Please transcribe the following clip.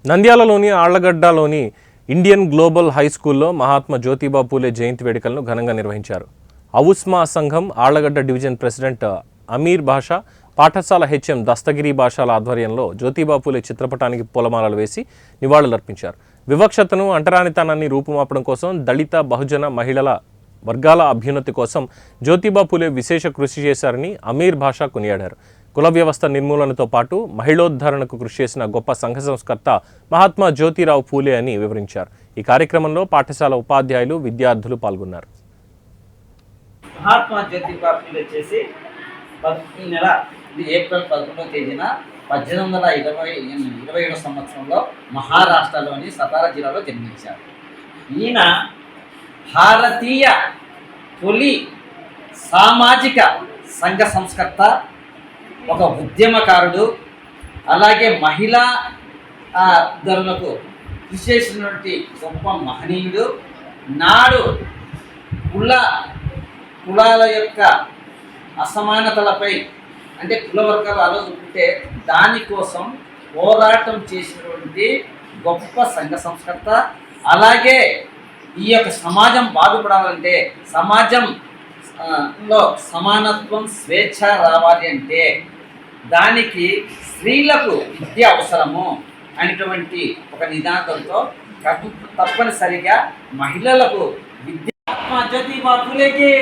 నంద్యాలలోని ఆళ్లగడ్డలోని Indian global high స్కూల్లో మహాత్మా జ్యోతిబా పూలే జయంతి వేడుకలను ఘనంగా నిర్వహించారు. అవుస్మా సంఘం ఆళ్లగడ్డ డివిజన్ ప్రెసిడెంట్ అమీర్ బాషా, పాఠశాల హెచ్ఎం దస్తగిరి బాషాల ఆధ్వర్యంలో జ్యోతిబా పూలే చిత్రపటానికి పూలమాలలు వేసి నివాళులర్పించారు. వివక్షతను, అంటరానితనాన్ని రూపుమాపడం కోసం దళిత, బహుజన, మహిళల వర్గాల అభ్యున్నతి కోసం జ్యోతిబా పూలే విశేష కృషి చేశారని అమీర్ బాషా కొనియాడారు. కుల వ్యవస్థ నిర్మూలనతో పాటు మహిళోద్ధరణకు కృషి చేసిన గొప్ప సంఘ సంస్కర్త మహాత్మా జ్యోతిరావు పూలే అని వివరించారు. ఈ కార్యక్రమంలో పాఠశాల ఉపాధ్యాయులు, విద్యార్థులు పాల్గొన్నారు. మహాత్మా జ్యోతిబా పూలే వచ్చేసి ఈ నెల ఏప్రిల్ 11వ తేదీన 1827 సంవత్సరంలో మహారాష్ట్రలోని సతారా జిల్లాలో జన్మించారు. ఈయన భారతీయ తొలి సామాజిక సంఘ సంస్కర్త, ఒక ఉద్యమకారుడు, అలాగే మహిళా ధరణకు కృషి చేసినటువంటి గొప్ప మహనీయుడు. నాడు కులాల యొక్క అసమానతలపై, అంటే కుల వర్గాలు ఆలోచించుకుంటే దానికోసం పోరాటం చేసినటువంటి గొప్ప సంఘ సంస్కర్త. అలాగే ఈ యొక్క సమాజం బాగుపడాలంటే, సమాజంలో సమానత్వం, స్వేచ్ఛ రావాలి అంటే దానికి స్త్రీలకు విద్య అవసరము అనేటువంటి ఒక నినాదంతో తప్పనిసరిగా మహిళలకు విద్య. మహాత్మా జ్యోతిబా పూలేకి